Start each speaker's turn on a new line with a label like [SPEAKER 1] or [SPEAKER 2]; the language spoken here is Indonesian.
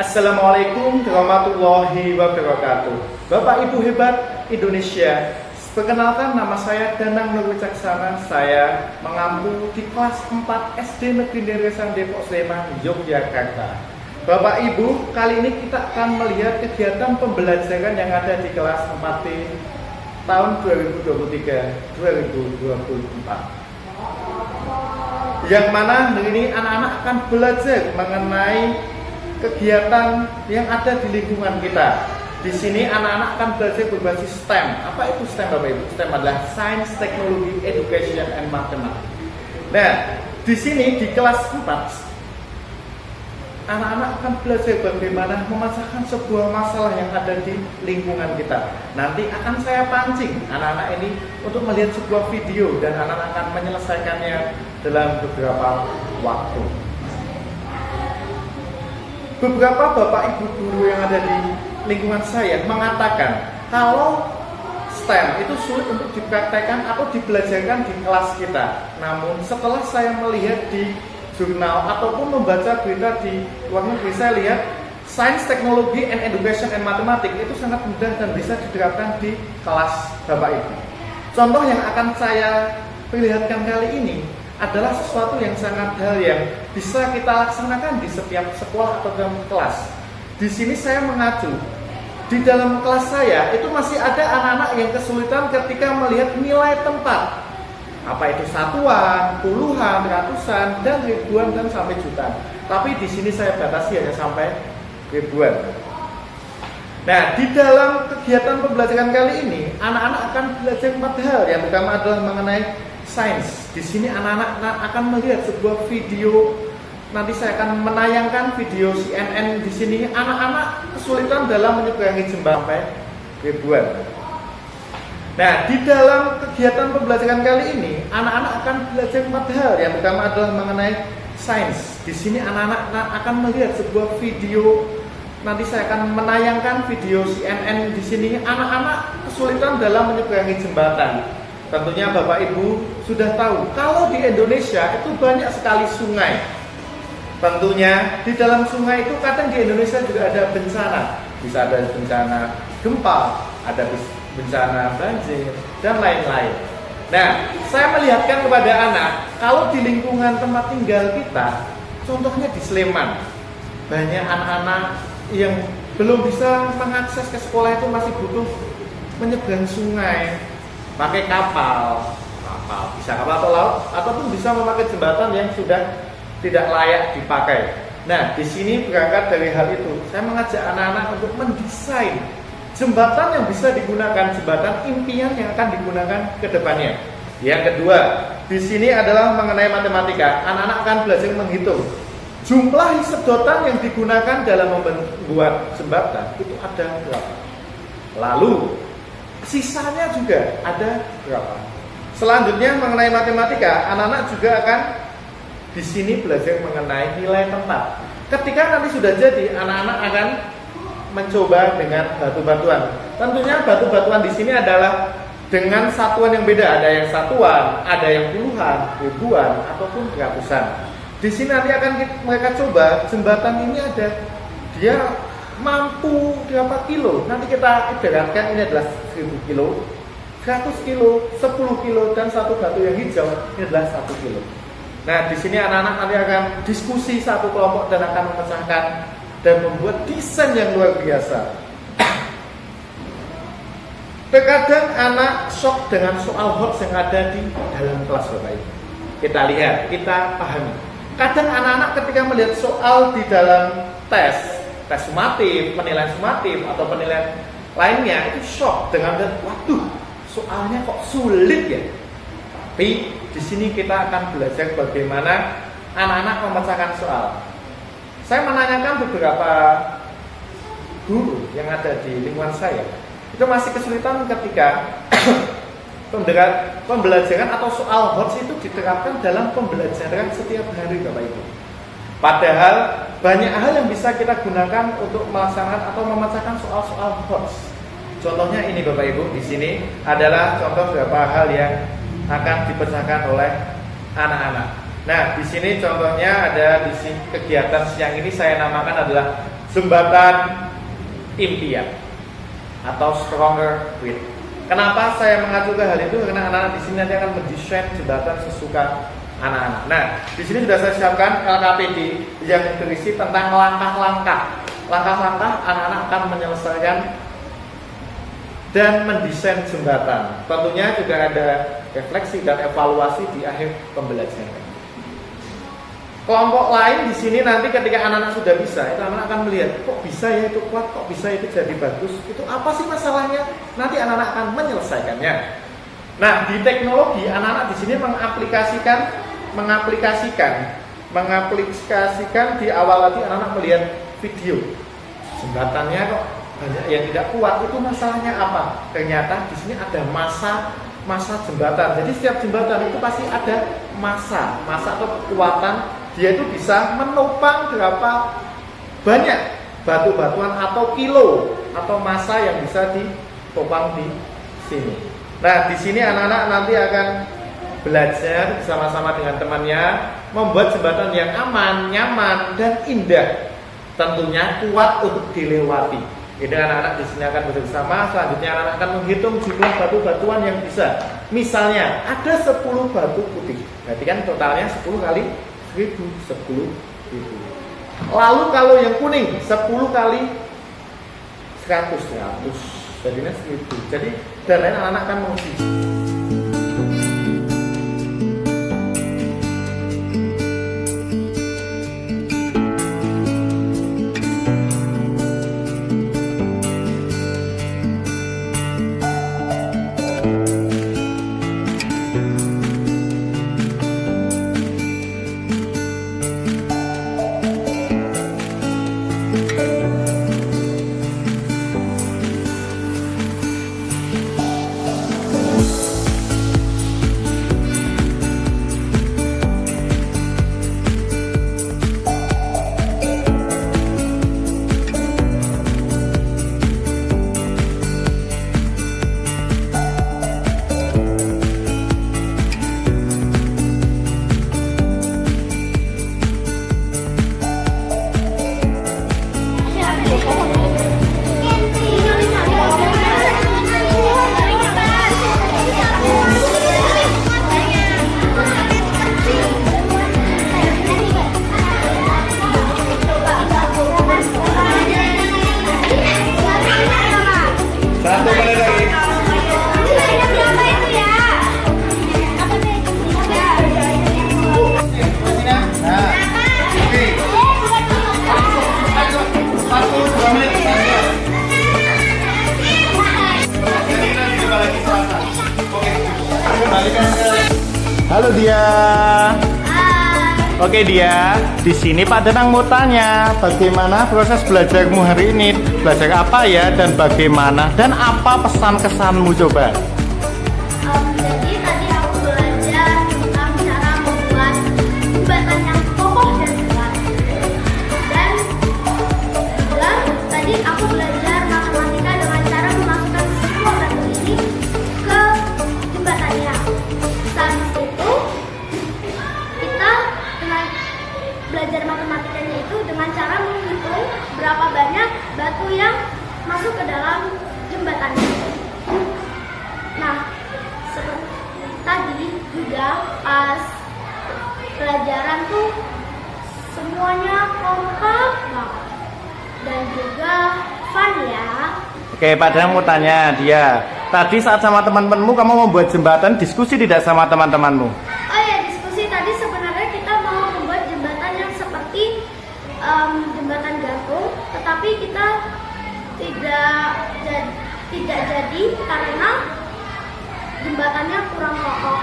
[SPEAKER 1] Assalamualaikum warahmatullahi wabarakatuh. Bapak Ibu hebat Indonesia, perkenalkan nama saya Danang Nur Wicaksana. Saya mengampu di kelas 4 SD Negeri Neresan Depok Sleman, Yogyakarta. Bapak Ibu, kali ini kita akan melihat kegiatan pembelajaran yang ada di kelas 4D tahun 2023-2024. Yang mana ini anak-anak akan belajar mengenai kegiatan yang ada di lingkungan kita. Di sini anak-anak akan belajar berbasis STEM. Apa itu STEM, Bapak Ibu? STEM adalah Science, Technology, Education, and Mathematics. Nah, di sini di kelas 4 anak-anak akan belajar bagaimana memecahkan sebuah masalah yang ada di lingkungan kita. Nanti akan saya pancing anak-anak ini untuk melihat sebuah video dan anak-anak akan menyelesaikannya dalam beberapa waktu. Beberapa bapak ibu guru yang ada di lingkungan saya mengatakan kalau STEM itu sulit untuk dipraktekkan atau dibelajarkan di kelas kita. Namun setelah saya melihat di jurnal ataupun membaca berita di luar negeri, saya lihat Science, Technology, and Education, and Mathematics itu sangat mudah dan bisa diterapkan di kelas bapak ibu. Contoh yang akan saya perlihatkan kali ini adalah sesuatu yang sangat hal yang bisa kita laksanakan di setiap sekolah atau dalam kelas. Di sini saya mengacu, di dalam kelas saya itu masih ada anak-anak yang kesulitan ketika melihat nilai tempat. Apa itu satuan, puluhan, ratusan, dan ribuan, dan sampai jutaan. Tapi di sini saya batasi hanya sampai ribuan. Nah, di dalam kegiatan pembelajaran kali ini, anak-anak akan belajar 4 hal. Yang pertama adalah mengenai sains. Di sini anak-anak akan melihat sebuah video. Nanti saya akan menayangkan video CNN di sini. Anak-anak kesulitan dalam menyeberangi jembatan sampai ribuan. Nah, di dalam kegiatan pembelajaran kali ini, anak-anak akan belajar 4 hal. Yang pertama adalah mengenai sains. Di sini anak-anak akan melihat sebuah video. Nanti saya akan menayangkan video CNN di sini. Anak-anak kesulitan dalam menyeberangi jembatan. Tentunya Bapak Ibu sudah tahu kalau di Indonesia itu banyak sekali sungai. Tentunya di dalam sungai itu kadang di Indonesia juga ada bencana. Bisa ada bencana gempa, ada bencana banjir, dan lain-lain. Nah, saya melihatkan kepada anak, kalau di lingkungan tempat tinggal kita, contohnya di Sleman, banyak anak-anak yang belum bisa mengakses ke sekolah itu masih butuh menyeberang sungai, pakai kapal, bisa kapal atau laut, ataupun bisa memakai jembatan yang sudah tidak layak dipakai. Nah, di sini berangkat dari hal itu, saya mengajak anak-anak untuk mendesain jembatan yang bisa digunakan, jembatan impian yang akan digunakan ke depannya. Yang kedua, di sini adalah mengenai matematika. Anak-anak akan belajar menghitung jumlah sedotan yang digunakan dalam membuat jembatan itu ada berapa. Lalu sisanya juga ada berapa. Selanjutnya mengenai matematika, anak-anak juga akan di sini belajar mengenai nilai tempat. Ketika nanti sudah jadi, anak-anak akan mencoba dengan batu-batuan. Tentunya batu-batuan di sini adalah dengan satuan yang beda. Ada yang satuan, ada yang puluhan, ribuan, ataupun ratusan. Di sini nanti akan mereka coba jembatan ini ada dia mampu berapa kilo. Nanti kita ibaratkan ini adalah 1000 kilo, 100 kilo, 10 kilo, dan satu batu yang hijau ini adalah 1 kilo. Nah, di sini anak-anak nanti akan diskusi satu kelompok dan akan memecahkan dan membuat desain yang luar biasa. Terkadang anak shock dengan soal hoax yang ada di dalam kelas Bapak Ibu. Kita lihat, kita pahami. Kadang anak-anak ketika melihat soal di dalam tes sumatif, penilaian sumatif atau penilaian lainnya itu shock dengan waduh, soalnya kok sulit ya. Tapi di sini kita akan belajar bagaimana anak-anak memecahkan soal. Saya menanyakan beberapa guru yang ada di lingkungan saya, itu masih kesulitan ketika pembelajaran atau soal hoax itu diterapkan dalam pembelajaran setiap hari, Bapak Ibu. Padahal banyak hal yang bisa kita gunakan untuk melaksanakan atau memecahkan soal-soal hoax. Contohnya ini Bapak Ibu, di sini adalah contoh beberapa hal yang akan dipecahkan oleh anak-anak. Nah, di sini contohnya ada di sini kegiatan siang ini saya namakan adalah jembatan impian atau stronger with. Kenapa saya mengacu ke hal itu? Karena anak-anak di sini nanti akan mendesain jembatan sesuka anak-anak. Nah, di sini sudah saya siapkan LKPD yang berisi tentang langkah-langkah. Langkah-langkah anak-anak akan menyelesaikan dan mendesain jembatan. Tentunya juga ada refleksi dan evaluasi di akhir pembelajaran. Kelompok lain di sini nanti ketika anak-anak sudah bisa, itu anak-anak akan melihat kok bisa ya itu kuat, kok bisa itu jadi bagus. Itu apa sih masalahnya? Nanti anak-anak akan menyelesaikannya. Nah, di teknologi anak-anak di sini mengaplikasikan di awal tadi anak-anak melihat video. Jembatannya kok banyak yang tidak kuat, itu masalahnya apa? Ternyata di sini ada masa jembatan. Jadi setiap jembatan itu pasti ada masa atau kekuatan. Dia itu bisa menopang berapa banyak batu-batuan atau kilo atau massa yang bisa ditopang di sini. Nah, di sini anak-anak nanti akan belajar bersama-sama dengan temannya membuat jembatan yang aman, nyaman, dan indah. Tentunya kuat untuk dilewati. Ini anak-anak di sini akan bersama. Selanjutnya anak-anak akan menghitung jumlah batu-batuan yang bisa. Misalnya ada 10 batu putih. Berarti kan totalnya 10 kali 1000. Lalu kalau yang kuning 10 kali 100. Jadinya 1000. Jadi dan lain anak-anak akan menguji. Halo Dia. Oke Dia, di sini Pak Danang mau tanya, bagaimana proses belajarmu hari ini? Belajar apa ya dan bagaimana? Dan apa pesan kesanmu coba?
[SPEAKER 2] Jadi tadi aku belajar tentang cara membuat jembatan yang kokoh dan kuat. Dan juga tadi aku belajar matematika dengan cara memasukkan semua batu ini ke jembatannya. Habis itu kita dengan belajar matematikanya itu dengan cara menghitung berapa banyak batu yang masuk ke dalam jembatannya. Nah, seperti tadi juga pas pelajaran tuh semuanya kompak banget dan juga fun ya.
[SPEAKER 1] Oke, Pak Danang mau tanya Dia, tadi saat sama teman-temanmu kamu membuat jembatan, diskusi tidak sama teman-temanmu?
[SPEAKER 2] Oh ya, diskusi tadi sebenarnya kita mau membuat jembatan yang seperti jembatan gantung, tetapi kita tidak jadi karena jembatannya kurang kokoh.